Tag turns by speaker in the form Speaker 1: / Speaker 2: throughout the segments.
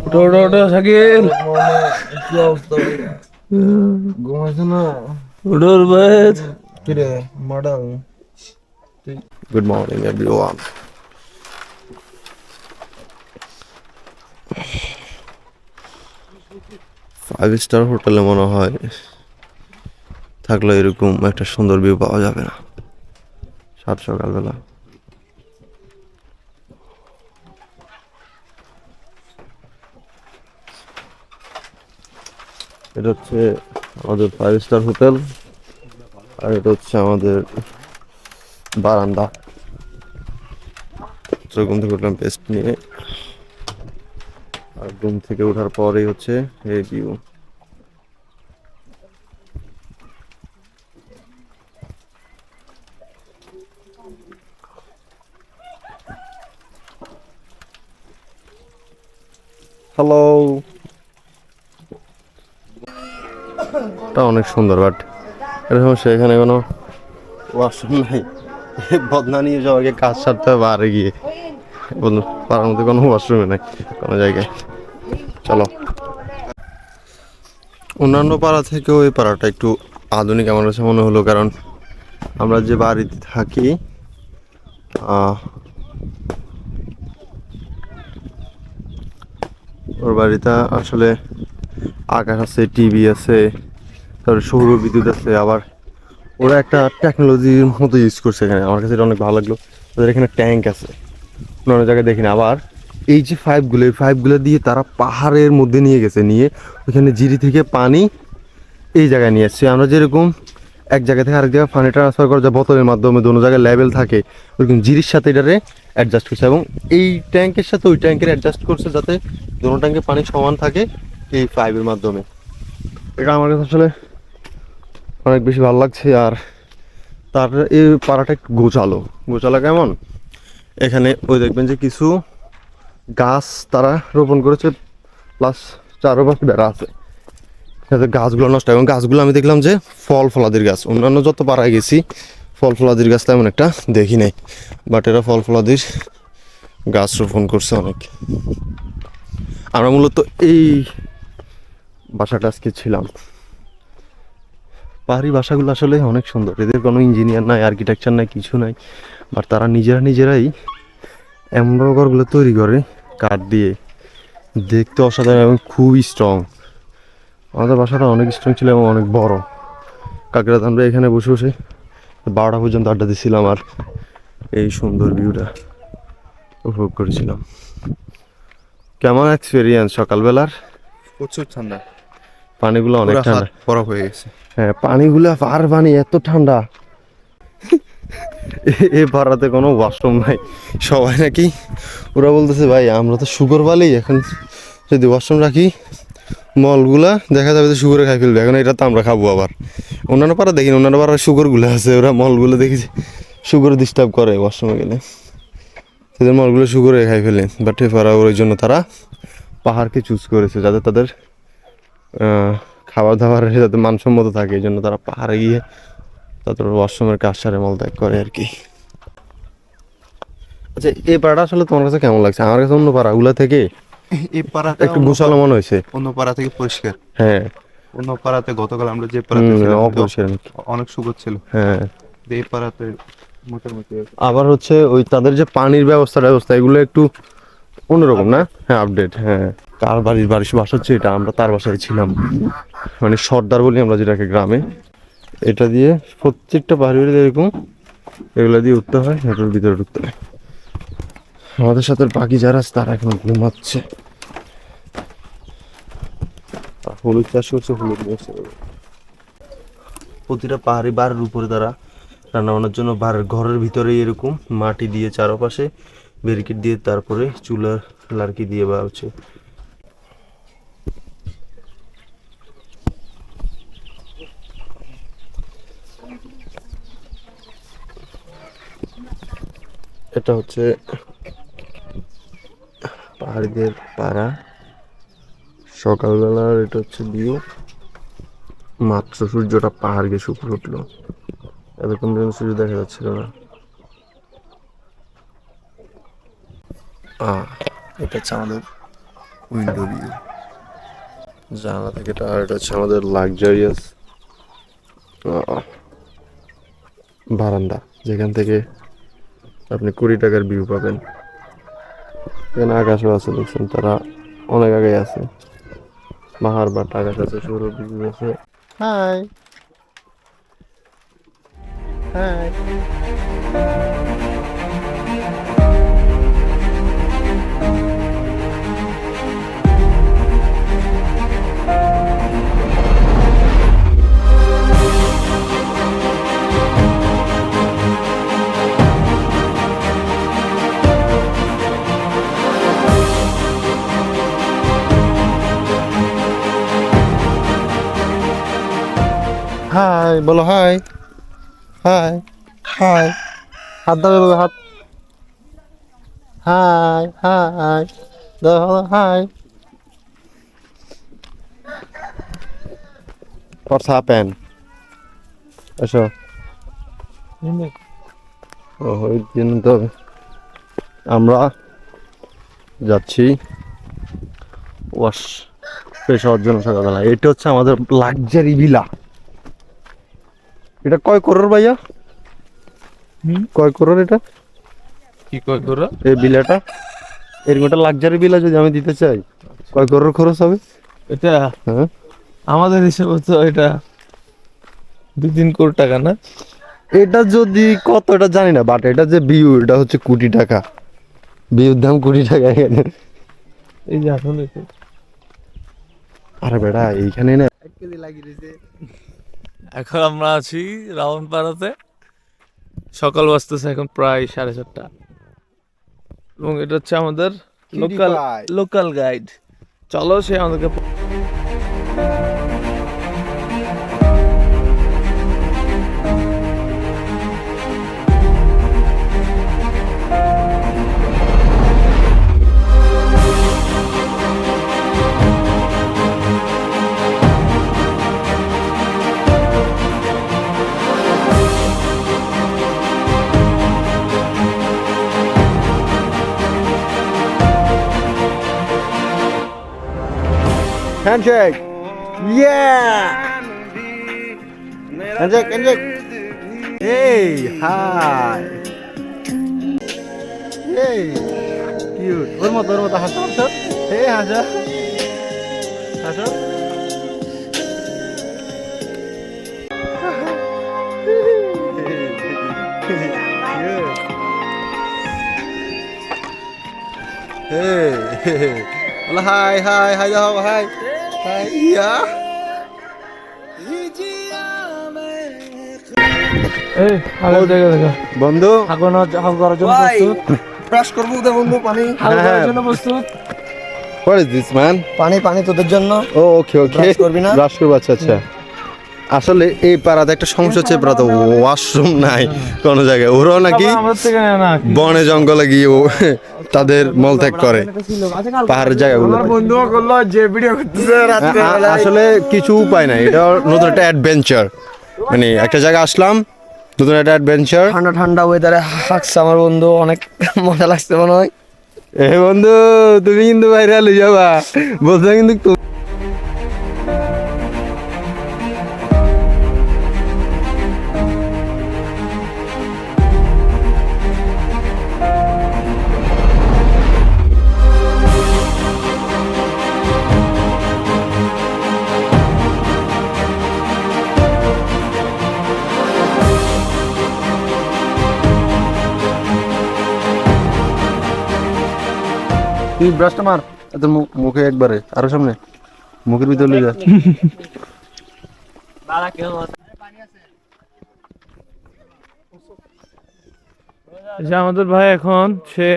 Speaker 1: ওটা ওটা ওটা শাকিল,
Speaker 2: কি অবস্থা ভাইয়া? ঘুমাইছো না?
Speaker 1: ওটার বাইত।
Speaker 2: কিরে model?
Speaker 1: Good morning everyone. Five star হোটেলে মনে হয় থাকলে এরকম একটা সুন্দর ভিউ পাওয়া যাবে না সাত সকালবেলা। এটা হচ্ছে আমাদের ফাইভ স্টার হোটেল, আর এটা হচ্ছে আমাদের বারান্দা। ঘুম থেকে উঠলাম পেস্ট নিয়ে, আর ঘুম থেকে ওঠার পরেই হচ্ছে এই ভিউ। হ্যালো। এটা অনেক সুন্দর, বাট এটা সমস্যা এখানে কোনো ওয়াশরুম নাই। বদনা নিয়ে সবাইকে কাজ সারতে হবে বাইরে গিয়ে। পাড়ার মধ্যে কোনো ওয়াশরুমে নাই কোনো জায়গায়। চলো, অন্যান্য পাড়া থেকে ওই পাড়াটা একটু আধুনিক আমার কাছে মনে হলো, কারণ আমরা যে বাড়িতে থাকি ওর বাড়িটা আসলে আকাশ আছে, টিভি আছে, তারপরে সৌর বিদ্যুৎ আছে, আবার ওরা একটা টেকনোলজির মতো ইউজ করছে এখানে। আমার কাছে এটা অনেক ভালো লাগলো। ওদের এখানে ট্যাঙ্ক আছে, অন্য জায়গায় দেখি না। আবার এই যে পাইপগুলো, এই পাইপগুলো দিয়ে তারা পাহাড়ের মধ্যে নিয়ে গেছে, নিয়ে ওইখানে জিরি থেকে পানি এই জায়গায় নিয়ে এসছে। আমরা যেরকম এক জায়গা থেকে আরেক জায়গায় পানি ট্রান্সফার করা যায় বোতলের মাধ্যমে, দোনো জায়গায় লেভেল থাকে, ওইরকম জিরির সাথে এটারে অ্যাডজাস্ট করছে, এবং এই ট্যাঙ্কের সাথে ওই ট্যাঙ্কের অ্যাডজাস্ট করছে যাতে দোনো ট্যাঙ্কে পানি সমান থাকে এই পাইপের মাধ্যমে। এটা আমার কাছে আসলে অনেক বেশি ভালো লাগছে। আর তার এই পাড়াটা একটু গোছালো। গোছালো কেমন, এখানে ওই দেখবেন যে কিছু গাছ তারা রোপণ করেছে, প্লাস চারোপাশে বেড়া আছে যাতে গাছগুলো নষ্ট হয়। এবং গাছগুলো আমি দেখলাম যে ফল ফলাদির গাছ। অন্যান্য যত পাড়ায় গেছি ফল ফলাদির গাছ তেমন একটা দেখি নাই, বাট এরা ফল ফলাদির গাছ রোপণ করছে অনেক। আমরা মূলত এই বাসাটা আজকে ছিলাম। পাহাড়ি বাসাগুলো আসলে অনেক সুন্দর, এদের কোনো ইঞ্জিনিয়ার নাই, আর্কিটেকচার নাই, কিছু নাই, বাট তারা নিজেরাই এমন ঘরগুলো তৈরি করে কাঠ দিয়ে, দেখতে অসাধারণ এবং খুবই স্ট্রং। আমাদের বাসাটা অনেক স্ট্রং ছিল এবং অনেক বড়। কালকে রাত আমরা এখানে বসে বসে 12টা পর্যন্ত আড্ডা দিচ্ছিলাম, আর এই সুন্দর ভিউটা উপভোগ করেছিলাম। কেমন এক্সপিরিয়েন্স সকালবেলার?
Speaker 2: প্রচুর ঠান্ডা,
Speaker 1: পানিগুলো অনেক
Speaker 2: পুরো হাত
Speaker 1: ঠান্ডা।
Speaker 2: বরফ হয়ে গেছে।
Speaker 1: হ্যাঁ, পানিগুলো আর পানি এত ঠান্ডা। এ পাড়াতে কোনো ওয়াশরুম নাই। সবাই নাকি ওরা বলতেছে ভাই আমরা তো শুকর বালি, এখন যদি ওয়াশরুম রাখি মলগুলা দেখা যাবে যে শুকরে খাই ফেলবে, এখন এটা তো আমরা খাবো আবার। অন্যান্য পাড়া দেখি, অন্যান্য পাড়ার শুকরগুলো আছে, ওরা মলগুলো দেখেছি শুকর ডিস্টার্ব করে ওয়াশরুমে গেলে, তাদের মলগুলো শুকরে খাই ফেলে। বাট এ পাড়া ওই জন্য তারা পাহাড়কে চুজ করেছে যাতে তাদের খাবার দাবারের যাতে মানসম্মত থাকে, এই জন্য তারা পাহাড়ে গিয়ে তাদের ওয়াশরুমের কাজ সারে মল ত্যাগ করে আর কি। আচ্ছা, এই পাড়াটা আসলে তোমার কাছে কেমন লাগছে? আমার কাছে অন্য পাড়াগুলা থেকে
Speaker 2: এই পাড়াটা
Speaker 1: একটু গোছালো মনে হয়েছে।
Speaker 2: অন্য পাড়া থেকে পরিষ্কার।
Speaker 1: হ্যাঁ।
Speaker 2: অন্য পাড়াতে গতকাল আমরা যে পাড়াতে ছিলাম ওটা
Speaker 1: অপরিষ্কার নাকি?
Speaker 2: অনেক শুকর ছিল।
Speaker 1: হ্যাঁ।
Speaker 2: এই পাড়াতে মোটামুটি।
Speaker 1: আবার হচ্ছে ওই তাদের যে পানির ব্যবস্থা এগুলো একটু অন্যরকম না? হ্যাঁ, আপডেট। হ্যাঁ, কার বাড়ির বাসা হচ্ছে এটা, আমরা তার বাসায় ছিলাম, মানে সর্দার বলি আমরা যেটাকে গ্রামে। এটা দিয়ে প্রত্যেকটা পাহাড়ি বাড়িতে এরকম এগুলা দিয়ে উঠতে হয়, এটার ভিতরে ঢুকতে হয়। আমাদের সাথে বাকি যারা আছে তারা এখন ঘুমাচ্ছে। হলুদ চাষ করছে, হলুদ ব্যবসা করবে। প্রতিটা পাহাড়ি বাড়ির উপরে তারা রান্না বান্নার জন্য ঘরের ভিতরে এরকম মাটি দিয়ে চারপাশে ব্যারিকেড দিয়ে, তারপরে চুলার লার্কি দিয়ে বা হচ্ছে। এটা হচ্ছে পাহাড়িদের পাড়া সকালবেলার। এটা হচ্ছে ভিউ, মাত্র সূর্যটা পাহাড় গিয়ে শুকিয়ে উঠলো, এতক্ষণ পর্যন্ত সূর্য দেখা যাচ্ছিল না। এটা হচ্ছে আমাদের উইন্ডো ভিউ, জানলা থেকে। আর এটা হচ্ছে আমাদের লাক্সারিয়াস বারান্দা, যেখান থেকে আপনি 20 টাকার ভিউ পাবেন। এখানে আকাশও আছে, দেখছেন তারা অনেক আগে আছে। পাহাড় বা আকাশ আছে, সৌর বিদ্যুৎ আছে। High high. হাই বলো, হাই হাই হাই। হাত দাও এভাবে, হাত। হাই হাই দাও, হাই। What's happened? এসো। ওই দিন তো আমরা যাচ্ছি ওয়াশ ফ্রেশ হওয়ার জন্য সকালবেলা। এটা হচ্ছে আমাদের লাক্সারি ভিলা। এটা কয় করোড় ভাইয়া? কয় করোড় এটা?
Speaker 3: কি কয় করো
Speaker 1: এই ভিলাটা, এরকম একটা লাক্সারি ভিলা যদি আমি দিতে চাই, কয় করোড় খরচ হবে?
Speaker 3: এটা
Speaker 1: হ্যাঁ,
Speaker 3: আমাদের হিসেবে তো এটা 2-3 কোটি টাকা না?
Speaker 1: এটা যদি কত এটা জানি না, বাট এটা যে ভিউ, এটা হচ্ছে কোটি টাকা। ভিউর দাম কোটি টাকা এখানে।
Speaker 3: এই যে আসলে
Speaker 1: আরে বেটা এইখানে না,
Speaker 3: এখন আমরা আছি রাউন্ডপাড়াতে। সকাল বাজতেছে এখন প্রায় 4:30, এবং এটা হচ্ছে আমাদের লোকাল গাইড। চলো সে আমাদেরকে
Speaker 1: handshake, yeah, handshake, handshake, hey, hi, hey, cute, ওর মতো হাসো হাসো, hey হাসো হাসো। Hey, hola, hi, hi, hi, দাও, hi, hi, yeah.
Speaker 3: এই আগের জায়গা দেখা
Speaker 1: বন্ধু,
Speaker 3: হাগন হাগ করার জন্য প্রস্তুত।
Speaker 4: ব্রাশ করবো তো বন্ধু, পানি
Speaker 3: হাগ
Speaker 1: হ্যাঁ,
Speaker 3: করার জন্য প্রস্তুত।
Speaker 1: what is this man?
Speaker 4: পানি পানি তোদের জন্য।
Speaker 1: ও ওকে ওকে,
Speaker 4: Brush করবি না?
Speaker 1: ব্রাশ করবো, আচ্ছা আচ্ছা। আসলে এই পাড়াতে একটা সমস্যা হচ্ছে, পাড়াতে ওয়াশরুম নাই কোনো জায়গায়। ওরাও নাকি
Speaker 3: আমাদের থেকে না
Speaker 1: বনে জঙ্গলে গিয়ে তাদের মলত্যাগ করে পাহাড়ের জায়গাগুলো।
Speaker 4: বন্ধু করলো যে ভিডিও করতেছে রাতে
Speaker 1: আসলে কিছু উপায় নাই, এটা নতুন একটা অ্যাডভেঞ্চার। মানে একটা জায়গায় আসলাম, নতুন একটা অ্যাডভেঞ্চার।
Speaker 4: ঠান্ডা ঠান্ডা ওয়েদারে হাঁকছে আমার বন্ধু, অনেক মজা লাগছে মনে হয়।
Speaker 1: এ বন্ধু, তুমি কিন্তু বাইরে আলো যাবা বলছো, কিন্তু তুই ব্রাশটা মার, তোর মুখে একবারে, আরো সামনে, মুখের ভিতরে লই যা।
Speaker 3: যে আমাদের ভাই এখন সে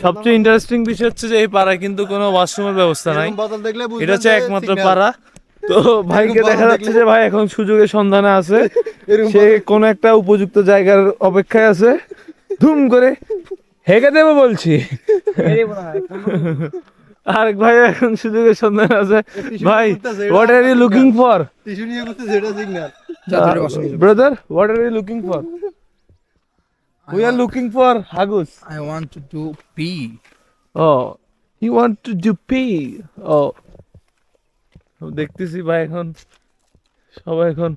Speaker 3: সবচেয়ে ইন্টারেস্টিং বিষয় হচ্ছে যে এই পাড়ায় কিন্তু কোনো ওয়াশরুমের ব্যবস্থা নাই। এটা হচ্ছে একমাত্র পাড়া। তো ভাইকে দেখা যাচ্ছে যে ভাই এখন সুযোগের সন্ধানে আছে, সে কোন একটা উপযুক্ত জায়গার অপেক্ষায় আছে। ধুম করে হেগে দেবো বলছি। আরেক ভাই এখন সুযোগের সন্ধানে আছে। ভাই, what are you looking for? Brother, what are you looking for? We are looking for Hagus.
Speaker 5: I want to pee.
Speaker 3: Oh, you want to pee? Oh, দেখতেছি ভাই এখন সবাই এখন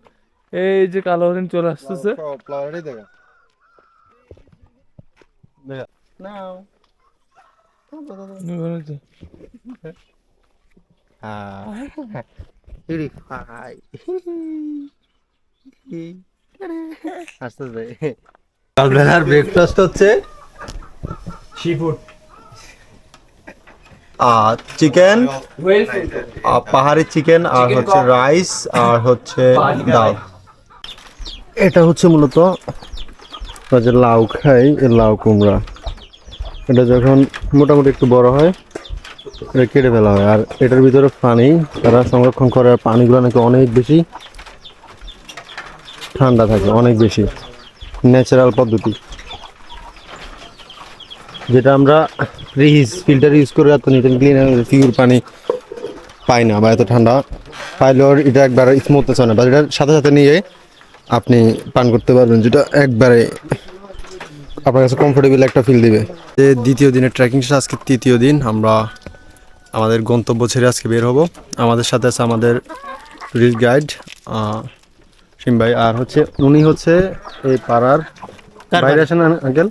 Speaker 3: এই যে কালো হরিণ চলে আসতেছে।
Speaker 1: কালবেলার ব্রেকফাস্ট হচ্ছে চিকেন, পাহাড়ি চিকেন, আর হচ্ছে রাইস, আর হচ্ছে ডাল। এটা হচ্ছে মূলত আমরা যে লাউ খাই, এই লাউ কুমড়া। এটা যখন মোটামুটি একটু বড় হয় এটা কেটে ফেলা হয়, আর এটার ভিতরে পানি তারা সংরক্ষণ করে। আর পানিগুলো নাকি অনেক বেশি ঠান্ডা থাকে, অনেক বেশি ন্যাচারাল পদ্ধতি, যেটা আমরা ফিল্টার ইউজ করে এত নিট অ্যান্ড ক্লিন পিওর পানি পাই না, বা এত ঠান্ডা পাইলেও এটা একবার স্মুথ আছে না, বা এটার সাথে সাথে নিয়ে আপনি পান করতে পারবেন, যেটা একবারে আপনার কাছে কমফোর্টেবল একটা ফিল দিবে। দ্বিতীয় দিনের ট্রেকিং শেষ, আজকে তৃতীয় দিন। আমরা আমাদের গন্তব্য ছেড়ে আজকে বের হব। আমাদের সাথে আছে আমাদের টুরিস্ট গাইড সিম ভাই, আর হচ্ছে উনি হচ্ছে এই পাড়ার বাইরে আসেন আঙ্কেল,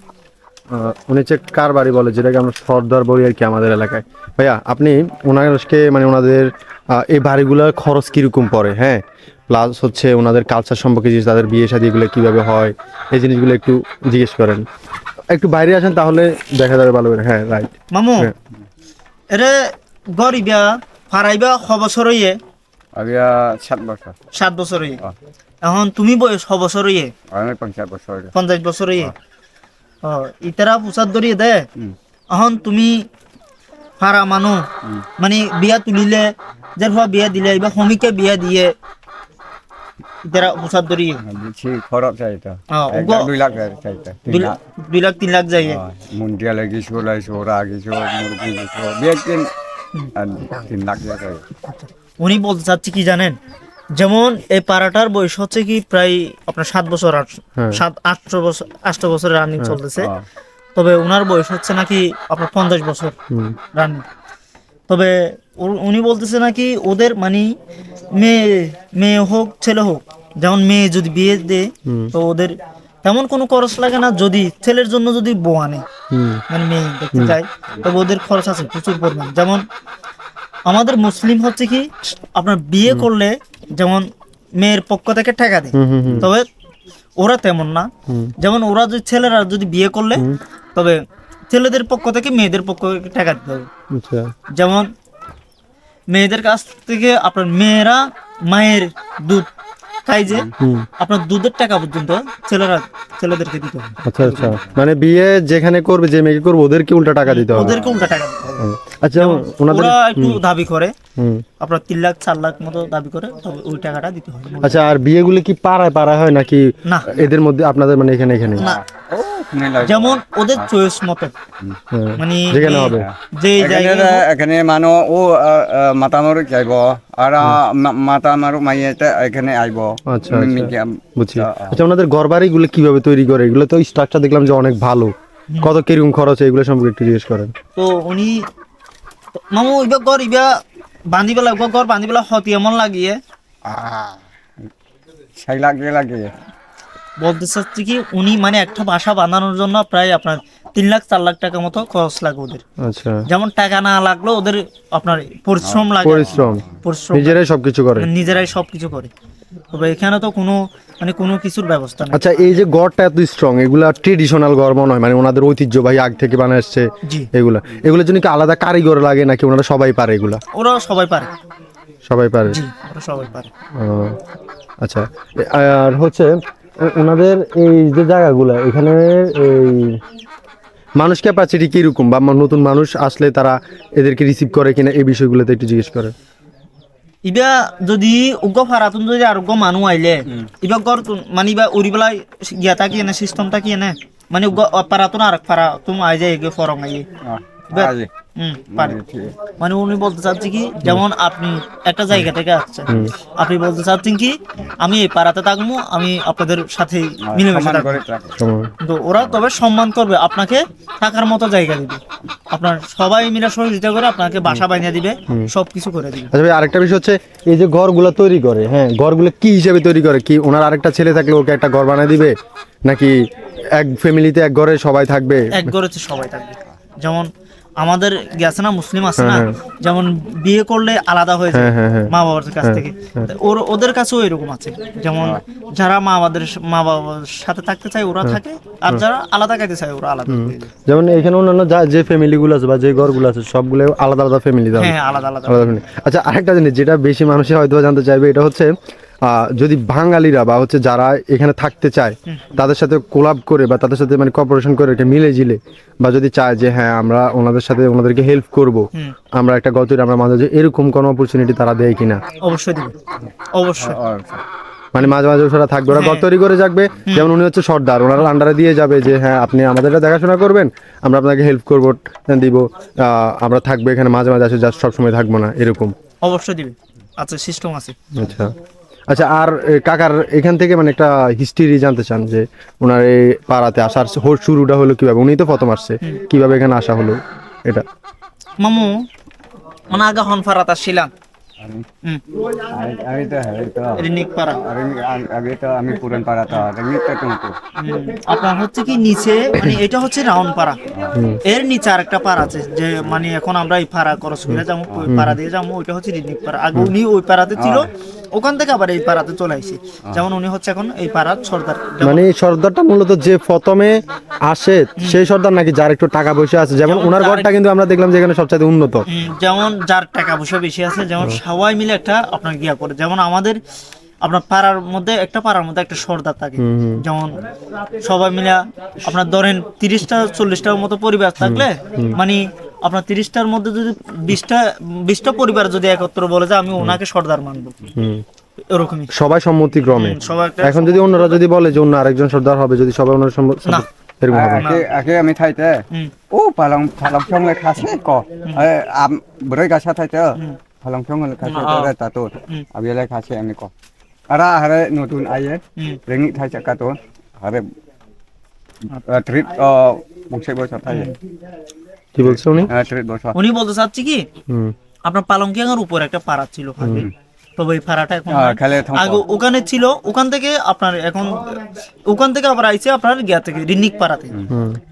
Speaker 1: উনি হচ্ছে কার বাড়ি বলে, যেটাকে আমরা সর্দার বলি আর কি আমাদের এলাকায়। ভাইয়া আপনি ওনাকে মানে ওনাদের এই বাড়িগুলোর খরচ কীরকম পড়ে, হ্যাঁ, প্লাস হচ্ছে ওনাদের কালচার সম্পর্কে জিনিস, তাদের বিয়ে শাদী এগুলো কীভাবে হয়, এই জিনিসগুলো একটু জিজ্ঞেস করেন। একটু বাইরে আসেন তাহলে দেখা যাবে ভালো করে। হ্যাঁ রাইট
Speaker 5: মামু এরে গরিবা ফারাইবা বছর হইয়ে
Speaker 6: আবিয়া 7 বছর
Speaker 5: 7 বছর হইয়ে এখন তুমি বয়স বছর হইয়ে
Speaker 6: আমি 50 বছর
Speaker 5: 50 বছর হইয়ে ইতারা পোচার ধরিয়ে দে এখন তুমি ফারা মানু মানে বিয়া তুলিলে যার হওয়া বিয়া দিলে বা হমিকে বিয়া দিয়ে ইতারা পোচার ধরিয়ে
Speaker 6: বেশি খরচ চাইতা 2 লাখ চাইতা
Speaker 5: 2 লাখ 3 লাখ যাইয়ে
Speaker 6: মুন্ডিয়া লাগিছো লাইছো রাগিছো মুরগি লাগিছো বেকিন 3 লাখ চাইতা।
Speaker 5: উনি বলতে চাচ্ছি কি জানেন, যেমন এই পাড়াটার বয়স হচ্ছে কি প্রায় আপনার 7 বছর 8 বছরের রানিং চলতেছে, তবে ওনার বয়স হচ্ছে নাকি আপনার 50 বছর রানিং। তবে উনি বলতেছে নাকি ওদের মানে মেয়ে হোক ছেলে হোক, যেমন মেয়ে যদি বিয়ে দেয় তো ওদের তেমন কোনো খরচ লাগে না, যদি ছেলের জন্য যদি বউ আনে মানে মেয়ে দেখতে যায় তবে ওদের খরচ আছে প্রচুর পরিমাণ। যেমন আমাদের মুসলিম হচ্ছে কি আপনার বিয়ে করলে যেমন মেয়ের পক্ষ থেকে টাকা দেয়, তবে ওরা তেমন না। যেমন ওরা যদি ছেলেরা যদি বিয়ে করলে তবে ছেলেদের পক্ষ থেকে মেয়েদের পক্ষ থেকে টাকা দিতে হবে। যেমন মেয়েদের কাছ থেকে আপনার মেয়েরা মায়ের দুধ খাই, যে আপনার দুধের টাকা পর্যন্ত ছেলেদেরকে দিতে হবে।
Speaker 1: আচ্ছা আচ্ছা, মানে বিয়ে যেখানে করবে, যে মেয়েকে করবে ওদেরকে উল্টা টাকা দিতে হবে।
Speaker 5: ওদেরকে উল্টা টাকা দিতে হবে।
Speaker 1: আচ্ছা, ওনাদের
Speaker 5: ওরা একটু দাবি করে আপনার 3 লাখ 4 লাখ মতো দাবি করে, তবে ওই টাকাটা দিতে হবে।
Speaker 1: আচ্ছা, আর বিয়েগুলো কি পাড়ায় পাড়ায় হয় নাকি
Speaker 5: না
Speaker 1: এদের মধ্যে আপনাদের মানে এখানে এখানে?
Speaker 5: না, যেমন ওদের চয়েস মতো মানে
Speaker 1: যেখানে হবে
Speaker 5: যে জায়গায়
Speaker 6: এখানে মানো ও মাতা মারু যাইব আর মাতা মারু মাইয়াটা এখানে আইব।
Speaker 1: আচ্ছা বুঝছি। আচ্ছা, ওনাদের ঘরবাড়িগুলো কিভাবে তৈরি করে? এগুলো তো স্ট্রাকচার দেখলাম যে অনেক ভালো, কত কিরকম খরচ এগুলো সম্পর্কে একটু জিজ্ঞেস করেন।
Speaker 5: তো উনি মামু ইবা ঘর ইবা বান্ধি বেলা ঘর বান্ধি বেলা হতি এমন লাগিয়ে
Speaker 6: 6 লাখ লাগে
Speaker 5: বলতে চাচ্ছি কি উনি মানে একটা বাসা বানানোর জন্য প্রায় আপনার 3 লাখ 4 লাখ টাকা মতো খরচ লাগে ওদের।
Speaker 1: আচ্ছা,
Speaker 5: যেমন টাকা না লাগলেও ওদের আপনার পরিশ্রম লাগে, পরিশ্রম
Speaker 1: নিজেরাই সবকিছু করে,
Speaker 5: নিজেরাই সবকিছু করে। তবে এখানে তো কোনো কিছুর ব্যবস্থা নেই।
Speaker 1: আচ্ছা, এই যে গড়টা এত স্ট্রং, এগুলা ট্রেডিশনাল গড় মনে হয়, মানে ওনাদের ঐতিহ্যবাহী আগ থেকে বানায় আসছে এগুলোর জন্য কি আলাদা কারিগর লাগে নাকি ওনারা সবাই পারে এগুলা?
Speaker 5: ওরা সবাই পারে। ওরা সবাই পারে।
Speaker 1: আচ্ছা, আর হচ্ছে ওনাদের এই যে জায়গাগুলো, এখানে এই মানুষ ক্যাপাসিটি কিরকম, বা নতুন মানুষ আসলে তারা এদেরকে রিসিভ করে কিনা, এই বিষয়গুলোতে একটু জিজ্ঞেস করে।
Speaker 5: ইবা যদি উগ্র ফারাতুন যদি আর উগ্র মানুষ আইলে ইবা গর মানে ইবা উড়িবেলায় গিয়া থাকি না সিস্টেম থাকি না, মানে উগ্র ফারাতুন আর ফারাতুন আই যায় এগে ফরং আই পারে। মানে উনি বলতে চাচ্ছি কি, যেমন আপনি একটা জায়গা থেকে আসছেন, আপনি বলতে চাচ্ছেন কি আমি এই পাড়াতে থাকবো, আমি আপনাদের সাথে মিলেমিশে থাকবো, তো ওরা তবে সম্মান করবে, আপনাকে থাকার মতো জায়গা দিবে। আপনার সবাই মিলে সহযোগিতা করে আপনাকে বাসা বানিয়ে দিবে, সবকিছু করে দিবে।
Speaker 1: আচ্ছা ভাই, আরেকটা বিষয় হচ্ছে এই যে ঘরগুলো তৈরি করে, হ্যাঁ ঘরগুলো কি হিসেবে তৈরি করে? কি ওনার আরেকটা ছেলে থাকলে ওকে একটা ঘর বানিয়ে দিবে, নাকি এক ফ্যামিলিতে এক ঘরে সবাই থাকবে?
Speaker 5: এক ঘরেতে সবাই থাকবে। যেমন আমাদের গেছে না, মুসলিম আছে না, যেমন বিয়ে করলে আলাদা হয়ে যায় মা বাবার কাছ থেকে, ওদের কাছেও এরকম আছে। যেমন যারা মা বাবার সাথে থাকতে চায় ওরা থাকে, আর যারা আলাদা খাইতে চায় ওরা আলাদা হয়ে যায়।
Speaker 1: যেমন এখানে অন্যান্য যে ফ্যামিলিগুলো আছে বা যে ঘরগুলো আছে সবগুলো আলাদা আলাদা ফ্যামিলি।
Speaker 5: হ্যাঁ, আলাদা আলাদা।
Speaker 1: আচ্ছা, আরেকটা জিনিস যেটা বেশি মানুষই হয়তো জানতে চাইবে, এটা হচ্ছে যদি বাঙালিরা বা হচ্ছে যারা এখানে থাকতে চায় তাদের সাথে কোলাব করে বা তাদের সাথে মানে কর্পোরেশন করে একটা মিলে জিলে, বা যদি চায় যে হ্যাঁ আমরা ওনাদের সাথে ওনাদেরকে হেল্প করব, আমরা একটা গত আমরা মাঝে মাঝে, এরকম কোনো অপরচুনিটি তারা দেয় কিনা?
Speaker 5: অবশ্যই দিবে, অবশ্যই।
Speaker 1: মানে মাঝে মাঝে ওরা থাকবে, ওরা ঘর তৈরি করে যাবে। যেমন উনি হচ্ছে সর্দার, ওনার আন্ডারে দিয়ে যাবে যে হ্যাঁ আপনি আমাদের দেখাশোনা করবেন, আমরা আপনাকে হেল্প করবো, দিব, আমরা থাকবো এখানে মাঝে মাঝে আসে, জাস্ট সবসময় থাকবো না, এরকম।
Speaker 5: অবশ্যই দিবে, আচ্ছা সিস্টেম আছে।
Speaker 1: আচ্ছা আচ্ছা, আর কাকার এখান থেকে মানে একটা হিস্ট্রি জানতে চান যে ওনার এই পাড়াতে আসার শুরুটা হলো কিভাবে? উনি তো প্রথম আসছে, কিভাবে এখানে আসা হলো এটা?
Speaker 5: মামু মানে আগে হনফারাত আসছিলাম,
Speaker 6: আমি তো
Speaker 5: রিনিক পাড়া।
Speaker 6: আগে তো আমি পুরান পাড়া তো
Speaker 5: আপনার হচ্ছে কি নিচে, মানে এটা হচ্ছে রাউন্ড পাড়া, এর নিচে আরেকটা পাড়া আছে, যে মানে এখন আমরা এই পাড়া ক্রস করে যাবো, ওই পাড়া দিয়ে যাবো, ওইটা হচ্ছে রিনিক পাড়া। আগে উনি ওই পাড়াতে ছিল, ওখান থেকে আবার এই পাড়াতে চলে আসছে। যেমন উনি হচ্ছে এখন এই পাড়ার সর্দার।
Speaker 1: মানে এই সর্দারটা মূলত যে প্রথমে আসে সেই সর্দার, নাকি যার একটু টাকা পয়সা আছে? যেমন ওনার ঘরটা কিন্তু আমরা দেখলাম যে এখানে সবচেয়ে উন্নত।
Speaker 5: যেমন যার টাকা পয়সা বেশি আছে, যেমন সবাই মিলে একটা আপনার গিয়া করে। যেমন আমাদের আপনার পাড়ার মধ্যে একটা সর্দার থাকে, যেমন সবাই মিলে আপনার ধরেন 30টা 40টার মতো পরিবার থাকলে, মানে আপনার 30টার মধ্যে যদি 20টা পরিবার যদি একত্র বলে যে আমি ওনাকে সর্দার মানবো, এরকমই
Speaker 1: সবাই সম্মতিক্রমে। এখন যদি অন্যরা যদি বলে যে অন্য আরেকজন সর্দার হবে, যদি সবাই ওনার এরকম হবে?
Speaker 6: আগে আমি থাইতে ও পালং সঙ্গে খাসে ক বড়ই গাছা থাইতে পালং সঙ্গে খাসে তা তো আবিয়ালে খাসে আমি ক আরা হারে নতুন আইয়ে রেঙ্গি থাইছে কা তো হারে ট্রিপ বংশে বসা থাইয়ে।
Speaker 1: কি বলছে উনি?
Speaker 6: ট্রিপ বসা
Speaker 5: উনি বলতে চাচ্ছি কি, আপনার পালংকিয়াঙের উপর একটা পাড়া ছিল আগে, তবে এই পাড়াটা এখন আগে ওখানে ছিল, ওখান থেকে আপনার এখন ওখান থেকে আবার আইছে আপনার গিয়া থেকে রিনিক পাড়াতে,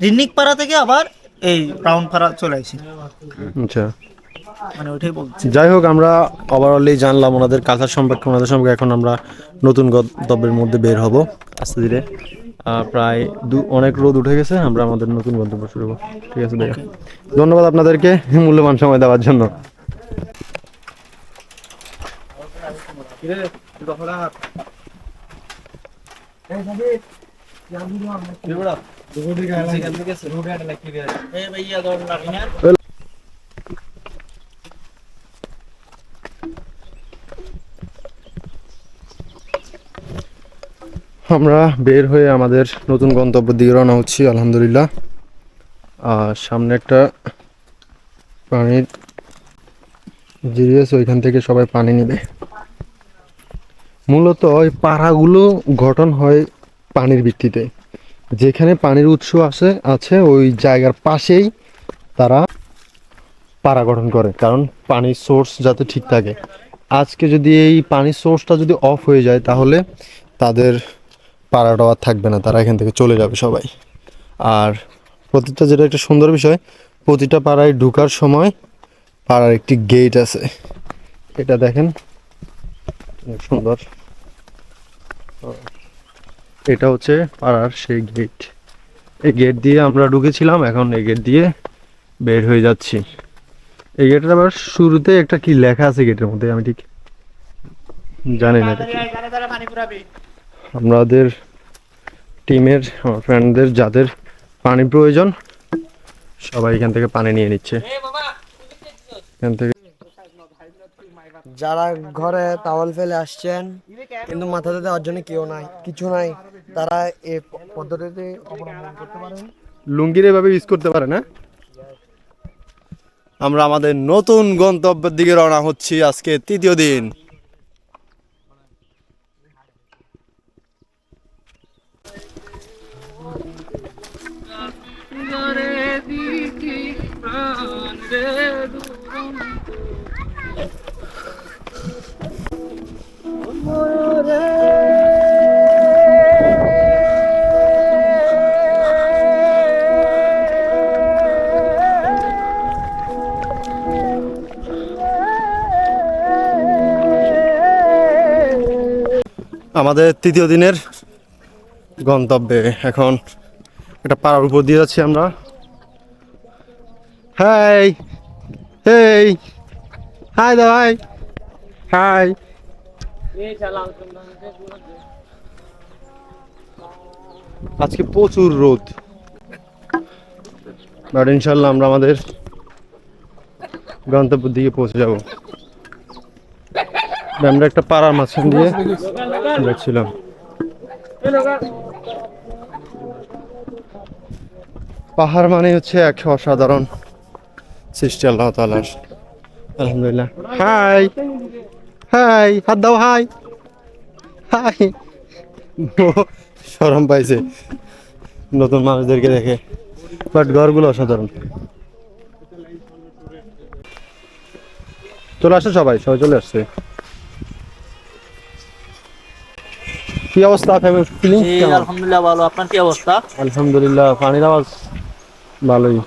Speaker 5: রিনিক পাড়া থেকে আবার এই রাউন্ড পাড়া চলে আইছে।
Speaker 1: আচ্ছা,
Speaker 5: মানে ওইটাই বলছি।
Speaker 1: যাই হোক, আমরা ওভারঅলি জানলাম ওনাদের কালচার সম্পর্কে, ওনাদের সম্পর্কে। এখন আমরা নতুন গন্তব্যের মধ্যে বের হব আস্তে ধীরে। প্রায় অনেক রোদ উঠে গেছে, আমরা আমাদের নতুন গন্তব্য শুরু করবো। ঠিক আছে ভাইয়া, ধন্যবাদ আপনাদেরকে মূল্যবান সময় দেওয়ার জন্য। আমরা বের হয়ে আমাদের নতুন গন্তব্যের দিকে রওনা হচ্ছি আলহামদুলিল্লাহ। সামনে একটা পানির জিরিয়াস, ওইখান থেকে সবাই পানি নেবে। মূলত ওই পাড়াগুলো গঠন হয় পানির ভিত্তিতে, যেখানে পানির উৎস আছে ওই জায়গার পাশেই তারা পাড়া গঠন করে, কারণ পানির সোর্স যাতে ঠিক থাকে। আজকে যদি এই পানির সোর্সটা যদি অফ হয়ে যায় তাহলে তাদের পাড়াটা আর থাকবে না, তারা এখান থেকে চলে যাবে সবাই। আর প্রতিটা, যেটা একটা সুন্দর বিষয়, প্রতিটা পাড়ায় ঢোকার সময় পাড়ার একটি গেট আছে, এটা দেখেন অনেক সুন্দর। এটা হচ্ছে পাড়ার সেই গেট। এই গেট দিয়ে আমরা ঢুকেছিলাম, এখন এই গেট দিয়ে বের হয়ে যাচ্ছি। এই গেটের আবার শুরুতে একটা কি লেখা আছে গেটের মধ্যে, আমি ঠিক জানি না। আমাদের টিমের ফ্রেন্ডদের যাদের পানি প্রয়োজন সবাই এখান থেকে পানি নিয়ে নিচ্ছে। এখান থেকে
Speaker 4: যারা ঘরে টাওয়াল ফেলে আসছেন কিন্তু মাথাতে দেওয়ার জন্য কিছু নাই, তারা এই পদ্ধতিতে অবলম্বন করতে পারেন,
Speaker 1: লুঙ্গির এভাবে ইউজ করতে পারে না। আমরা আমাদের নতুন গন্তব্যের দিকে রওনা হচ্ছি, আজকে তৃতীয় দিন। আমাদের তৃতীয় দিনের গন্তব্যে এখন একটা পাড়ার উপর দিয়ে যাচ্ছি আমরা। হাই হেই হাই দা ভাই হাই। আজকে প্রচুর রোদ, বাট ইনশাল্লাহ আমরা আমাদের গন্তব্যের দিকে পৌঁছে যাব। আমরা একটা পাড়ার মাঝখান দিয়ে যাচ্ছিলাম। পাহাড় মানে হচ্ছে এক অসাধারণ সৃষ্টি আল্লাহ তাআলার। আলহামদুলিল্লাহ। হাই হাই হাত দাও হাই হাই। শরম পাইছে নতুন মানুষদেরকে দেখে, বাট ঘরগুলো অসাধারণ। চলে আসো সবাই চলে আসছে। কি অবস্থা ফ্যামিলি ফিলিং?
Speaker 5: আলহামদুলিল্লাহ ভালো, আপনার কি অবস্থা?
Speaker 1: আলহামদুলিল্লাহ, পানির আওয়াজ ভালোই।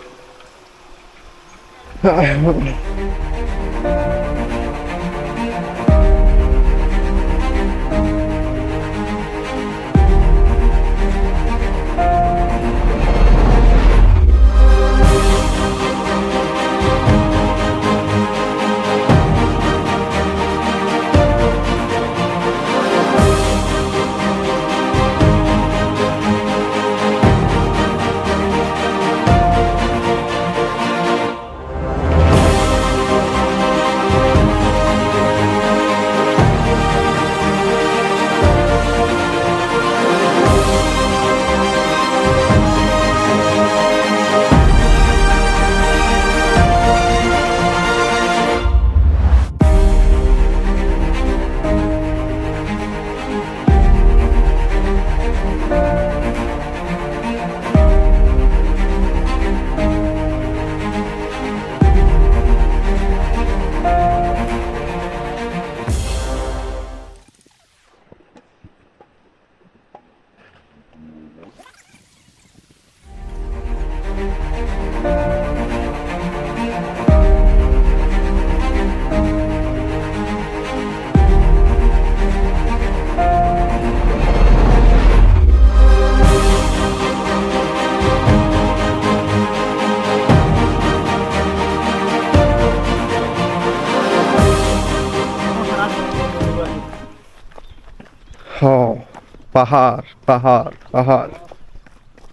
Speaker 1: পাহাড় পাহাড় পাহাড়।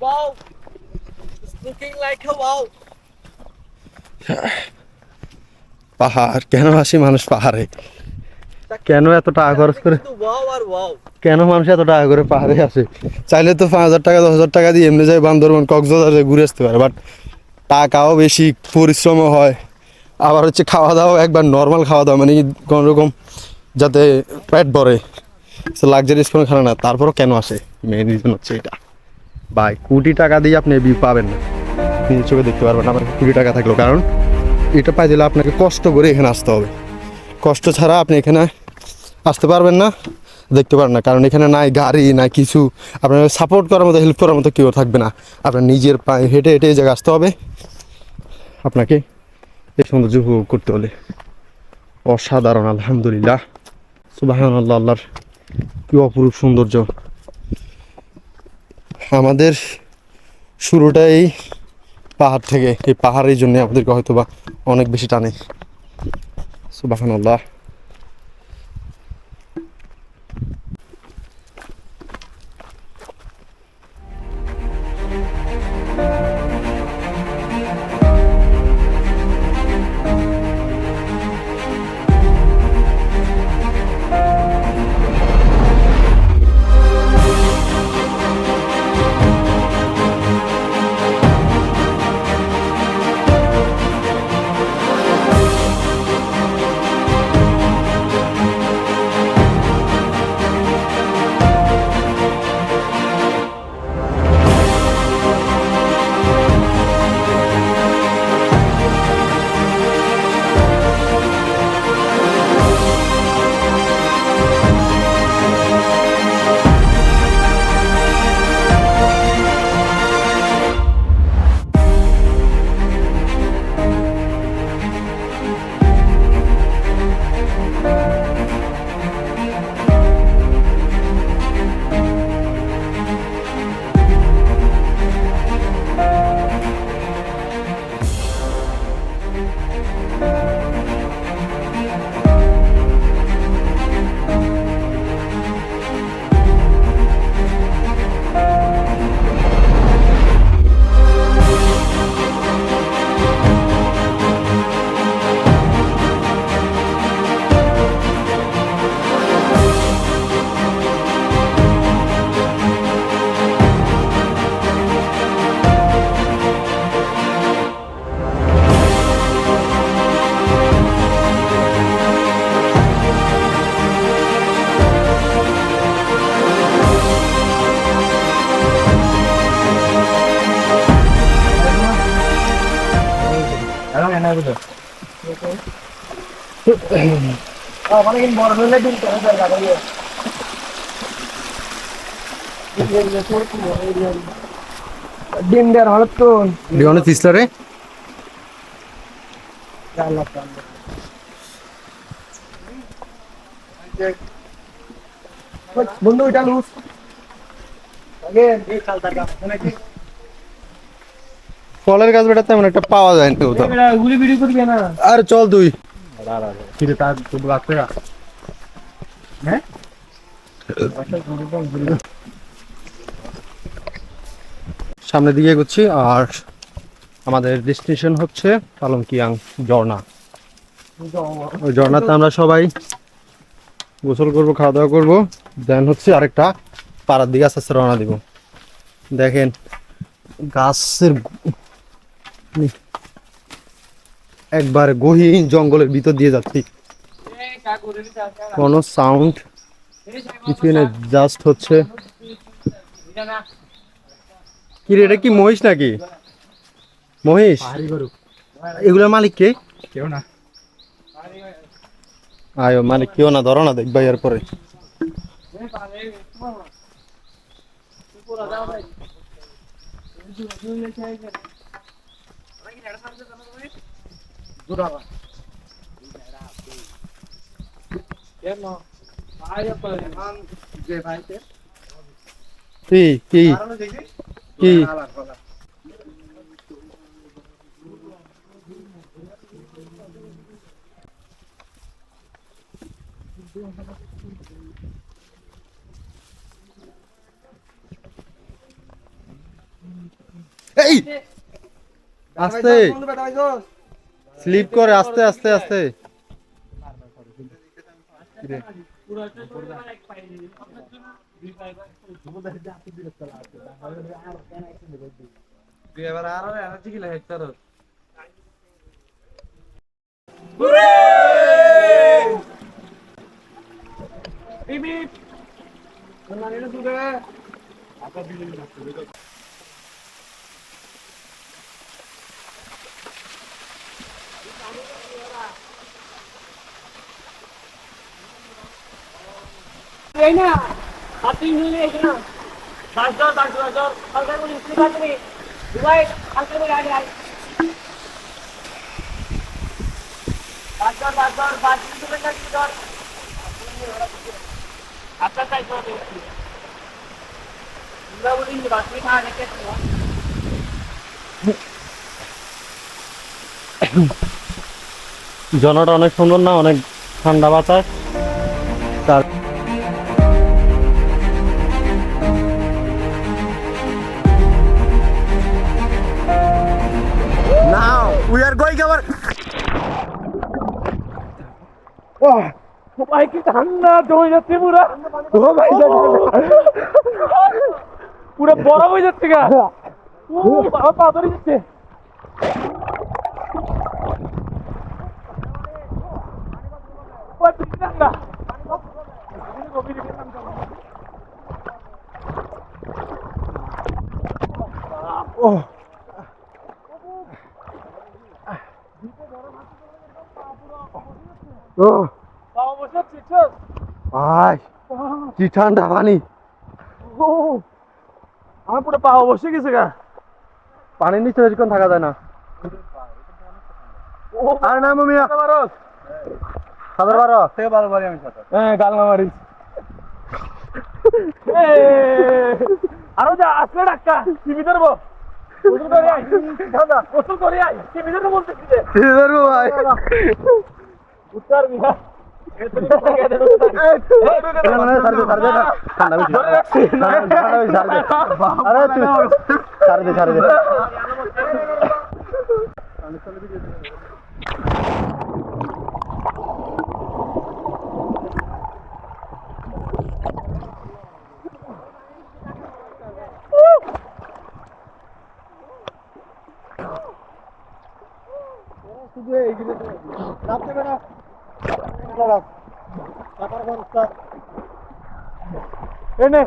Speaker 5: Wow, it's looking like a wow.
Speaker 1: পাহাড় কেন আসি মানুষ পাহাড়ে? কেন এত টাকা খরচ করে?
Speaker 5: Wow আর wow.
Speaker 1: কেন মানুষ এত টাকা করে পাহাড়ে আসে? চাইলে তো 5,000 টাকা 10,000 টাকা দিয়ে এমনি যায় বান্দরবান কক্সবাজারে ঘুরে আসতে পারে, বাট টাকাও বেশি, পরিশ্রমও হয়, আবার হচ্ছে খাওয়া দাওয়া একবার নর্মাল খাওয়া দাওয়া, মানে কোনো রকম যাতে পেট ভরে, লাক্সারিয়াস কোনো খানা না। তারপরও কেন আসে? মেইন রিজন হচ্ছে এটা। ভাই কোটি টাকা দিয়ে আপনি ভিউ পাবেন না, নিজের চোখে দেখতে পারবেন না। আমার কোটি টাকা থাকলো, কারণ এটা পাই দিলে আপনাকে কষ্ট করে এখানে আসতে হবে। কষ্ট ছাড়া আপনি এখানে আসতে পারবেন না, দেখতে পারেন না, কারণ এখানে নাই গাড়ি নাই কিছু, আপনার সাপোর্ট করার মতো হেল্প করার মতো কেউ থাকবে না। আপনার নিজের পায়ে হেঁটে হেঁটে এই জায়গায় আসতে হবে আপনাকে এই সৌন্দর্য উপভোগ করতে হলে। অসাধারণ, আলহামদুলিল্লাহ, সুবহানাল্লাহ, আল্লাহর কি অপরূপ সৌন্দর্য। আমাদের শুরুটাই পাহাড় থেকে, এই পাহাড়ের জন্য আমাদেরকে হয়তো বা অনেক বেশি টানে। সুবহানাল্লাহ।
Speaker 4: ডিম দেওয়ার হলত তো
Speaker 1: ডিওনে তিসলারে
Speaker 4: বন্ধু এটা লুজ
Speaker 1: ফলের গাছ বেটা তেমন একটা পাওয়া যায় না কোথাও।
Speaker 4: গুলি ভিডিও করবি না
Speaker 1: আর চল তুই সামনের দিকে এগোচ্ছি আর আমাদের ডেস্টিনেশন হচ্ছে পালংকিয়াং ঝর্ণা। ওই ঝর্ণাতে আমরা সবাই গোসল করবো, খাওয়া দাওয়া করবো, দেন হচ্ছে আরেকটা পাড়ার দিকে আস্তে আস্তে রওনা দিব। দেখেন গাছের একবারে গহীন জঙ্গলের ভিতর দিয়ে যাচ্ছি, কোনো সাউন্ড কিছু না, জাস্ট হচ্ছে কি রে, এটা কি মহিষ নাকি? মহিষ? এগুলোর মালিক কে?
Speaker 6: কেউ না।
Speaker 1: আয়ো মালিক কেউ না, ধরো না, দেখবা এরপরে। কি কি কি এই আস্তে স্লিপ করে, আস্তে আস্তে আস্তে। ঝর্ণাটা অনেক সুন্দর না, অনেক ঠান্ডা বাতাস। তার Now we are going our
Speaker 3: ভাই কি ঠান্ডা জমে যাচ্ছে পুরা, ও ভাই পুরো বরফ হয়ে যাচ্ছে গা, ও বাবা পা ধরে যাচ্ছে।
Speaker 1: ভাই কি ঠান্ডা পানি,
Speaker 3: আমার পুরো পা বসে গেছে গা।
Speaker 1: পানির নিচে বেশিক্ষণ থাকা যায় না। আর না মামিয়া সাঁতার পারো?
Speaker 6: থেকে 12 বারে আমি সাঁতার।
Speaker 3: হ্যাঁ গালমা মারিস। আরো যা আসলে ডাক্কা টিভি ধরবো, গোসল করে আই, গোসল করে আই, টিভি ধরবো বলতেছি যে
Speaker 1: ভাই
Speaker 3: উত্তর বিহার
Speaker 1: ছাড়ে দে।
Speaker 3: এনে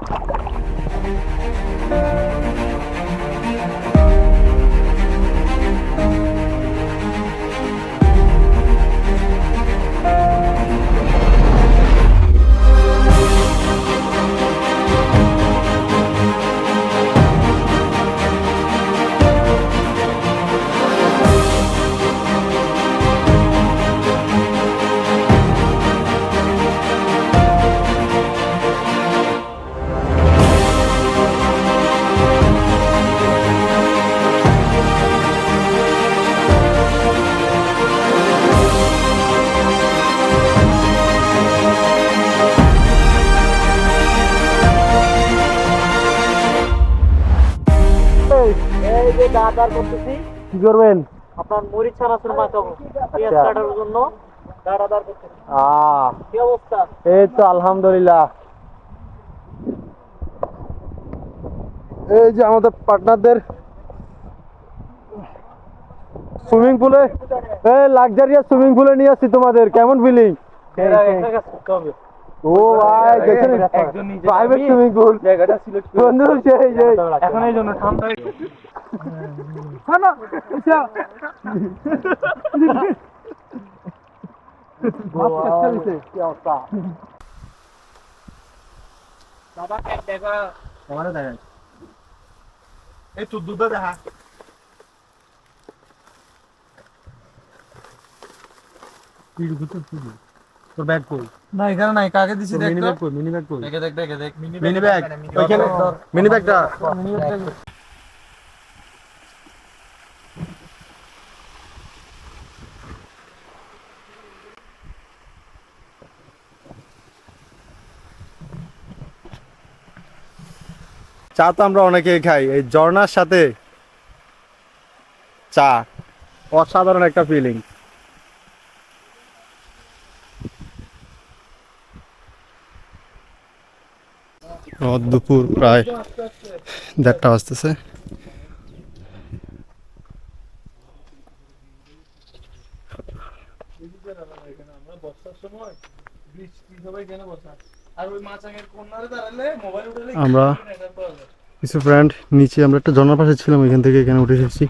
Speaker 5: দাঁড় করতেছি,
Speaker 3: কি করবেন?
Speaker 5: আপনার মরিচ চানাচুর মাখাবো, পেঁয়াজ
Speaker 3: আচ্ছা।
Speaker 5: কাটার জন্য দাঁড় করতেছি।
Speaker 3: আহ
Speaker 5: কি অবস্থা?
Speaker 3: এই তো আলহামদুলিল্লাহ। এই যে আমাদের পার্টনারদের সুইমিং পুলে, এই লাক্সারিয়াস সুইমিং পুলে নিয়ে আসছি তোমাদের, কেমন ফিলিং? ও ভাই দেখেন, প্রাইভেট সুইমিং পুল, জায়গাটা সিলেক্ট করে বন্ধু সেই যে এখন এই জন্য ঠান্ডা কি অবস্থা
Speaker 5: বাবা এক দেখা
Speaker 3: আমারে দেখাই এই তো দুধ দেখা তোর ব্যাগ কই?
Speaker 4: না এখানে নাই, কাকে দিছি
Speaker 3: মিনি ব্যাগ কই? মিনি ব্যাগ কই?
Speaker 4: দেখ
Speaker 3: মিনি ব্যাগ ওইখানে, মিনি ব্যাগটা চা তো আমরা অনেকেই খাই, এই ঝর্ণার সাথে চা অসাধারণ একটা ফিলিং। দুপুর প্রায় 1:30 বাজতেছে। আমরা কিছু ফ্রেন্ড নিচে, আমরা একটা ঝর্ণার পাশে ছিলাম, এখান থেকে এখানে উঠে এসেছি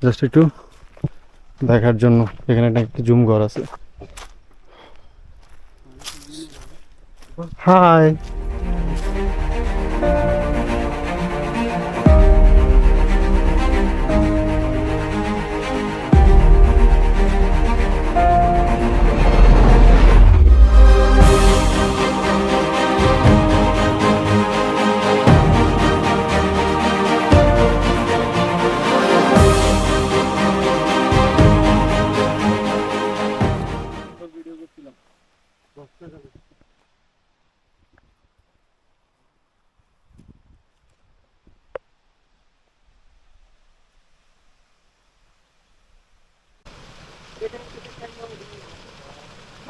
Speaker 3: জাস্ট একটু দেখার জন্য। এখানে একটা জুম ঘর আছে। হাই,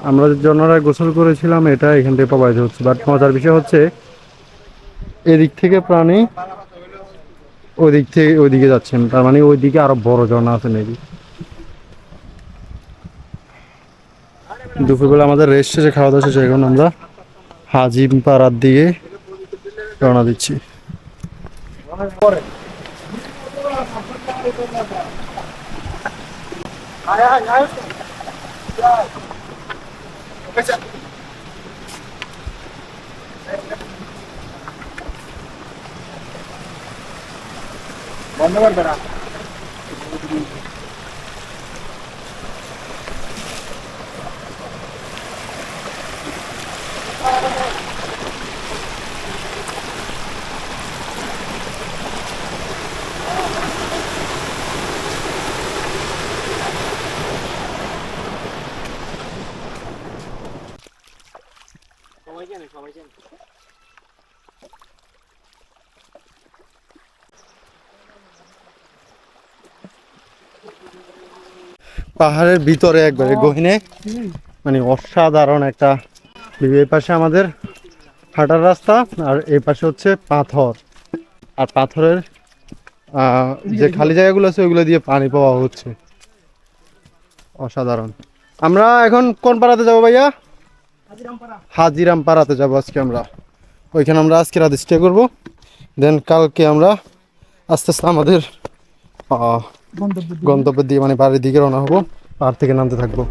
Speaker 3: আমরা যে ঝর্ণায় গোসল করেছিলাম এটা এখান থেকে প্রবাহিত হচ্ছে, বাট মজার বিষয় হচ্ছে এদিক থেকে প্রাণী ওদিক থেকে ওইদিকে যাচ্ছেন, তার মানে ওইদিকে আরো বড় ঝর্ণা আছে মেবি। দুপুরবেলা আমাদের রেস্ট শেষে, খাওয়া দাওয়া শেষে এখন আমরা হাজিমপাড়ার দিকে রওনা দিচ্ছি। পাহাড়ের ভিতরে একবারে গহীনে, মানে অসাধারণ একটা ভিউ। এই পাশে আমাদের হাঁটার রাস্তা, আর এই পাশে হচ্ছে পাথর, আর পাথরের যে খালি জায়গাগুলো আছে ওইগুলো দিয়ে পানি পাওয়া হচ্ছে। অসাধারণ। আমরা এখন কোন পাড়াতে যাবো ভাইয়া? হাজিরাম পাড়াতে যাবো আজকে আমরা। ওইখানে আমরা আজকে রাতে স্টে করবো, দেন কালকে আমরা আস্তে আস্তে আমাদের গন্তব্যের দিকে, মানে বাড়ির দিকে রওনা হবো। পাহাড় থেকে নামতে থাকবো।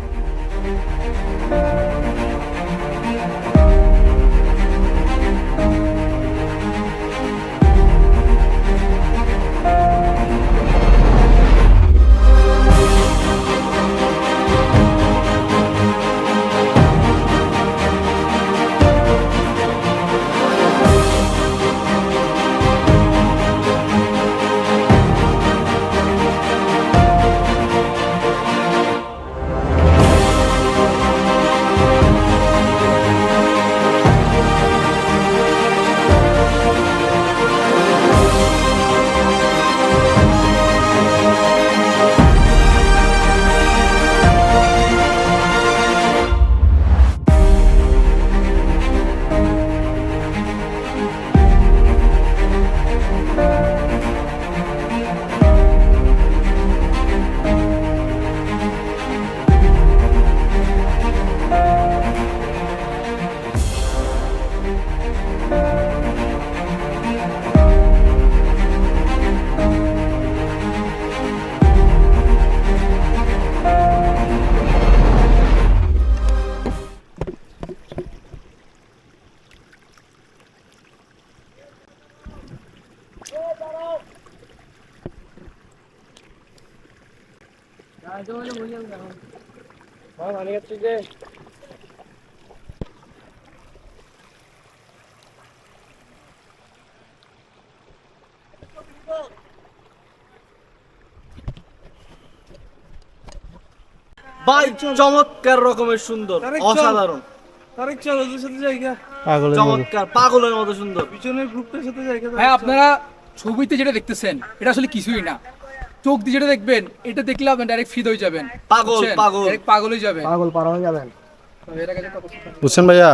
Speaker 3: ভাই চমৎকার রকমের সুন্দর, অসাধারণ,
Speaker 7: তারেক চল ওদের সাথে জায়গা
Speaker 3: চমৎকার, পাগলের মতো সুন্দর।
Speaker 7: পিছনের গ্রুপটার সাথে জায়গা।
Speaker 8: ভাই আপনারা ছবিতে যেটা দেখতেছেন এটা আসলে কিছুই না, চোখ দিয়ে যেটা দেখবেন এটা দেখলে আপনি ডাইরেক্ট ফিদ হয়ে যাবেন,
Speaker 3: পাগল,
Speaker 8: বুঝছেন?
Speaker 3: পাগল।
Speaker 8: Direct পাগল হয়ে যাবেন।
Speaker 4: পাগল পারা হয়ে যাবেন।
Speaker 1: বুঝছেন ভাইয়া?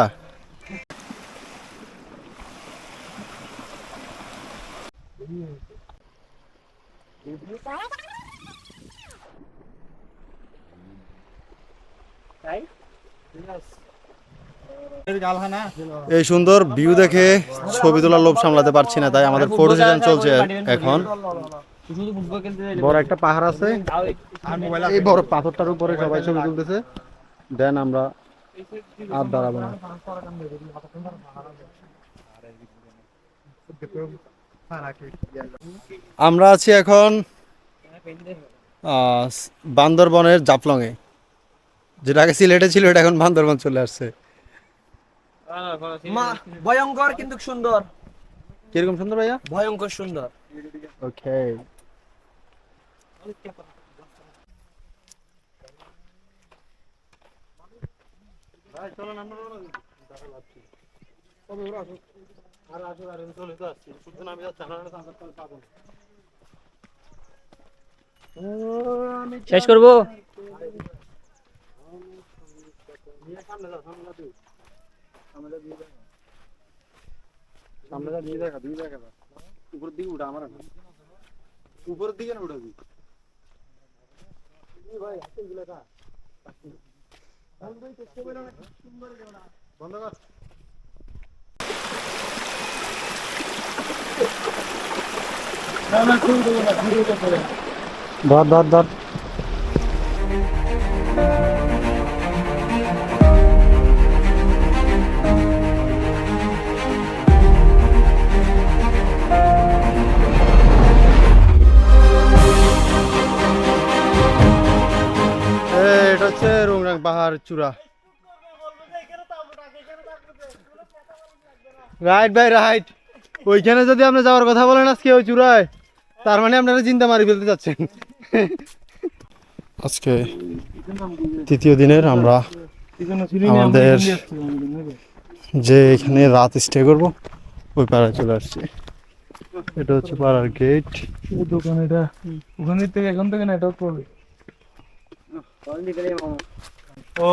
Speaker 1: এই সুন্দর ভিউ দেখে ছবি তোলার লোভ সামলাতে পারছি না, তাই আমাদের ফটো সেশন চলছে এখন। বড় একটা পাহাড় আছে, এই বড় পাথরটার উপরে সবাই ছবি তুলতেছে। দেন আমরা আর দাঁড়াবো না। আমরা আছি এখন বান্দরবনের জাফলং এ, যেটা আগে সিলেটে ছিল এটা এখন বান্দরবন চলে আসছে।
Speaker 4: ভয়ঙ্কর কিন্তু সুন্দর,
Speaker 1: কিরকম সুন্দর ভাইয়া?
Speaker 4: ভয়ঙ্কর সুন্দর।
Speaker 1: ওকে,
Speaker 5: শেষ করবো।
Speaker 1: উপরের দিকে উঠা, আমার উপরের দিকে না উঠাবি বন্ধ কর। ধর ধর ধর। এটা হচ্ছে রংরাং পাহাড় চূড়া। রাইট ভাই রাইট, ওইখানে যদি আপনি যাওয়ার কথা বলেন আজকে ওই চূড়ায়, তার মানে আপনারা চিন্তা মারি ফেলতে যাচ্ছেন। আজকে তৃতীয় দিনের আমরা আমাদের যে এখানে রাত স্টে করব ওই পাড়ায় চলে আসছি। এটা হচ্ছে পাড়ার গেট।
Speaker 7: দোকান এটা, ওখান থেকে এখন থেকে নেটওয়ার্ক করবে।
Speaker 1: ও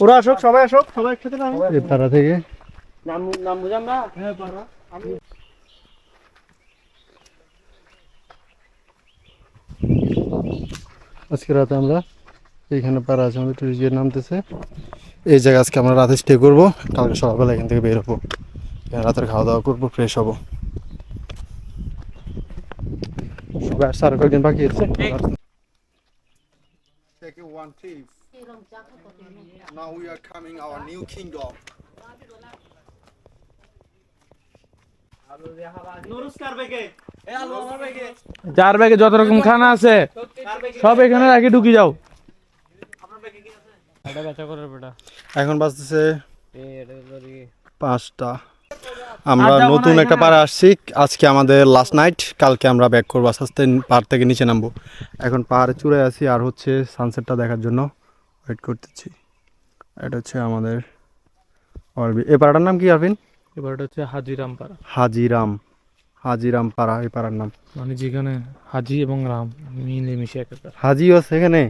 Speaker 4: ওরা আসুক, সবাই আসুক, সবাই একসাথে নামো।
Speaker 1: এই পাড়া থেকে
Speaker 4: নাম বুঝাম না।
Speaker 7: হ্যাঁ পারা।
Speaker 1: আজকে রাতে আমরা এইখানে পাড়া আছে, আমাদের টুরিস্ট গেট নামতেছে। এই জায়গায় আজকে আমরা রাতে স্টে করবো, কালকে সকালবেলা এখান থেকে বের হবো, রাতের খাওয়া দাওয়া করবো, ফ্রেশ হবো। সবাই আসছে, আরো কয়েকদিন বাকি আছে। Now we are coming our new kingdom.
Speaker 3: যার ব্যাগে যত রকম খানা আছে সব এখানে রাখি, ঢুকি যাও।
Speaker 1: এখন বাজতেছে 5টা। আমরা নতুন একটা পাড়া আসছি, আজকে আমাদের লাস্ট নাইট, কালকে আমরা ব্যাক করবো, আস্তে আস্তে পাহাড় থেকে নিচে নামবো। এখন পাহাড়ে চূড়ায় আছি আর হচ্ছে সানসেটটা দেখার জন্য ওয়েট করতেছি। এটা হচ্ছে আমাদের এই পাড়াটার নাম কি আরবিন?
Speaker 3: এবার এটা হচ্ছে হাজিরাম পাড়া,
Speaker 1: হাজিরাম পাড়া এই পাড়ার নাম।
Speaker 3: মানে যেখানে হাজি এবং রাম মিলে মিশে একাকার।
Speaker 1: হাজিও আছে এখানে।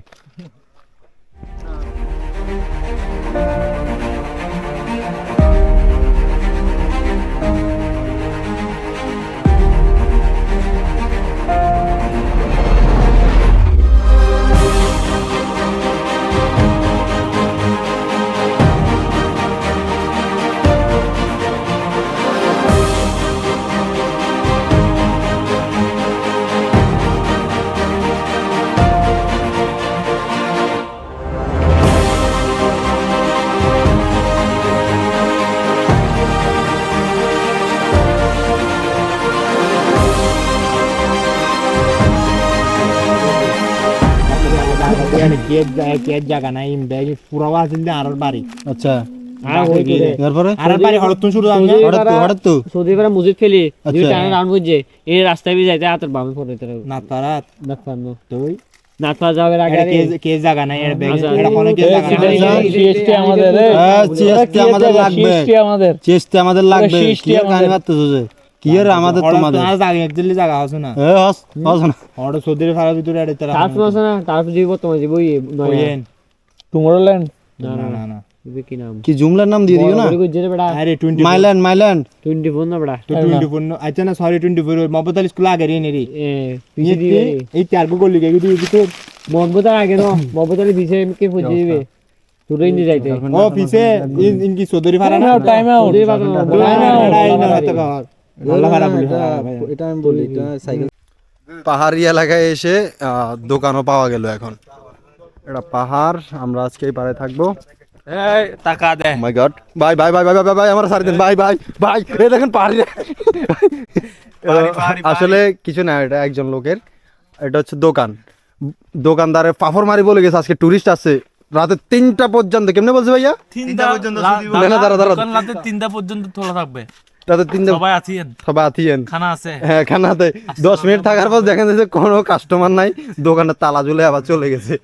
Speaker 5: জায়গা নাই পুরা আছিল আর বাড়ি
Speaker 9: আচ্ছা
Speaker 5: আর
Speaker 9: তারপরে
Speaker 5: আর বাড়ি হঠাৎ শুরু
Speaker 9: হঠাৎ তো
Speaker 5: সৌদি আরব মসজিদ ফেলি
Speaker 9: আচ্ছা।
Speaker 5: দুই টাইম রাউন্ড বুঝছে এই রাস্তায় বি যাইতে হাতের বামে পড়ে তারা
Speaker 9: না তারা
Speaker 5: না পারনো তুই না পা যাবে আগে
Speaker 9: কে জায়গা নাই এর ব্যাগ
Speaker 5: আচ্ছা।
Speaker 9: এটা কোন কে জায়গা নাই
Speaker 3: সিএসটি আমাদের
Speaker 9: চেষ্টা আমাদের লাগবে
Speaker 3: সিএসটি আমাদের
Speaker 9: চেষ্টা আমাদের লাগবে
Speaker 3: শিষ্টি
Speaker 9: কি আর
Speaker 3: আমাদের।
Speaker 9: গানি মারতেছ যে কি আর আমাদের তোমাদের
Speaker 5: জায়গা একদিন জায়গা আছে না
Speaker 9: এ হস হস না
Speaker 5: ওর সৌদি আরব ফারা ভিতরে আড়ে তারা তারপর আছে না তারপর জীব তোমার জীবই নয়ন
Speaker 3: টুমরোল্যান্ড
Speaker 5: না না না কি নাম
Speaker 9: কি জুমলার নাম দিয়ে দিও না
Speaker 5: আরে 20
Speaker 9: মাইল্যান্ড
Speaker 5: 24 না বড়া
Speaker 9: তো 24 আচ্ছা না সরি 24 মোহাম্মদ আলী স্কুল আগে রে নেরি
Speaker 5: এ পিছে দিবে
Speaker 9: এই চার গো গলি গে দিতে
Speaker 5: মোহাম্মদ আগে না মোহাম্মদ আলী পিছে কে পৌঁছে দিবে তুই নি যাইতে
Speaker 9: ও পিছে ইনকি চৌধুরী ফারা না
Speaker 3: টাইম আউট
Speaker 9: আল্লাহ ফারা বলি
Speaker 6: এটা আমি বলি এটা সাইকেল
Speaker 1: পাহাড়ি এলাকায় এসে দোকানও পাওয়া গেল এখন। এটা পাহাড়, আমরা আজকে এই পাহাড়ে থাকবো।
Speaker 3: এই টাকা দে
Speaker 1: my god, bye bye bye bye bye bye, আমার সারি দেন, বাই বাই বাই। এই দেখেন পাহাড়ি, আসলে কিছু না, এটা একজন লোকের, এটা হচ্ছে দোকান। দোকানদারের পাফর মারি বলে গেছে আজকে টুরিস্ট আছে রাতে 3টা পর্যন্ত। কেমনে বলছে ভাইয়া?
Speaker 3: 3টা পর্যন্ত রাতে 3টা পর্যন্ত খোলা থাকবে।
Speaker 1: রাতে 3টা
Speaker 3: সবাই আছেন,
Speaker 1: সবাই আছেন,
Speaker 3: খানা আছে।
Speaker 1: হ্যাঁ খানাতে 10 মিনিট থাকার পর দেখেন যে কোনো কাস্টমার নাই, দোকানের তালা ঝুলে আবার চলে গেছে।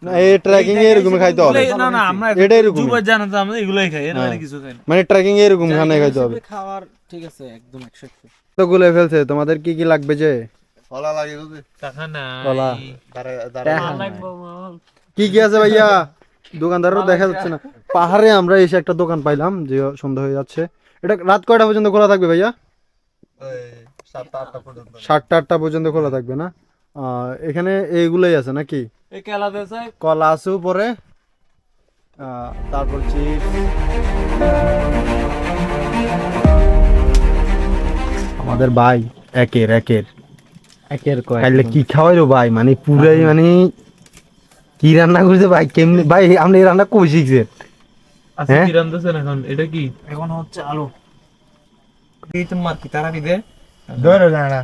Speaker 1: না এই ট্রেকিং এ এরকম খাইতে হবে।
Speaker 3: না না, আমরা
Speaker 1: এটা এরকম
Speaker 3: যুবক জানা তো আমরা এগুলাই খাই, এর বাইরে কিছু খাই না।
Speaker 1: মানে ট্রেকিং এ এরকম খানা খাইতে হবে।
Speaker 4: খাবার ঠিক আছে একদম 100।
Speaker 1: তো গুলে ফেলছে, তোমাদের কি কি লাগবে? যে
Speaker 2: ফলা লাগে যদি
Speaker 3: টাকা না
Speaker 1: কলা
Speaker 3: লাগবে মাল।
Speaker 1: কি কি আছে ভাইয়া? দোকানদারও দেখা যাচ্ছে না। পাহাড়ে আমরা এসে একটা দোকান পাইলাম, যে সন্ধ্যা হয়ে যাচ্ছে। এটা রাত কয়টা পর্যন্ত খোলা থাকবে ভাইয়া?
Speaker 2: 7টা-8টা পর্যন্ত।
Speaker 1: 7টা-8টা পর্যন্ত খোলা থাকবে না? এখানে এইগুলোই আছে নাকি?
Speaker 3: এই কেলা দেছে
Speaker 1: কলা আছে উপরে, তারপর চিপস। আমাদের ভাই একের কাইলে কি খাওয়াইলো ভাই, মানে পুরাই মানে কি রান্না করছে ভাই, কেমনি ভাই আপনি এই রান্না কই শিখছেন?
Speaker 3: আচ্ছা কি রান্দাছেন এখন? এটা কি
Speaker 5: এখন হচ্ছে আলু এই তোমার কি তারা দিবে
Speaker 9: ধরো জানা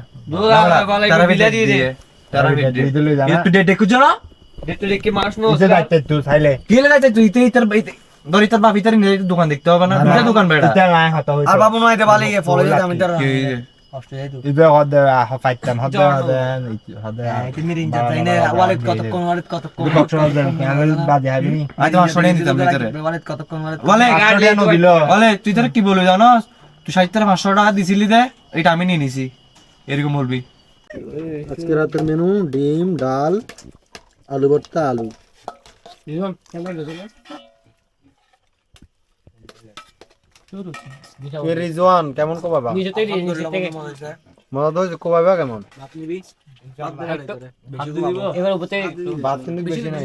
Speaker 3: তারা বিলা দিয়ে দে,
Speaker 9: তারা দিলে জানা
Speaker 5: একটু ডেটে কুজো না ডেটে দেখে মানুষ নো
Speaker 9: ইসে যাইতে তুই চাইলে
Speaker 5: কি লাগাইতে তুই তুই তোর দরি তোর বাপি তার নিয়ে দোকান দেখতে হবে না দুটা দোকান বেড়া
Speaker 9: এটা না হতো
Speaker 4: আর বাবু নয় এটা বালি গিয়ে ফলো দিতে আমি তার
Speaker 9: ইবে হদ ফাইতাম হদ
Speaker 5: তুমি রিং যাই না ওয়ালেট কতক্ষণ
Speaker 9: বাজে হাবি
Speaker 5: আই তোমার শুনে দিতাম ভিতরে
Speaker 4: ওয়ালেট কতক্ষণ
Speaker 5: বলে
Speaker 9: গাড়ি নো দিল
Speaker 5: বলে তুই তোর কি বলবি জানোস তুই 60-500 টাকা দিছিলি দে এটা আমি নিয়ে নিছি এরকম বলবি।
Speaker 1: আজকে রাতের মেনু ডিম, ডাল, আলু ভর্তা, আলু। রিজওয়ান কেমন কোবাবা? মজা তো কোবাবা কেমন?
Speaker 3: এবার উপরে
Speaker 1: ভাত কিন্তু বেশি নাই।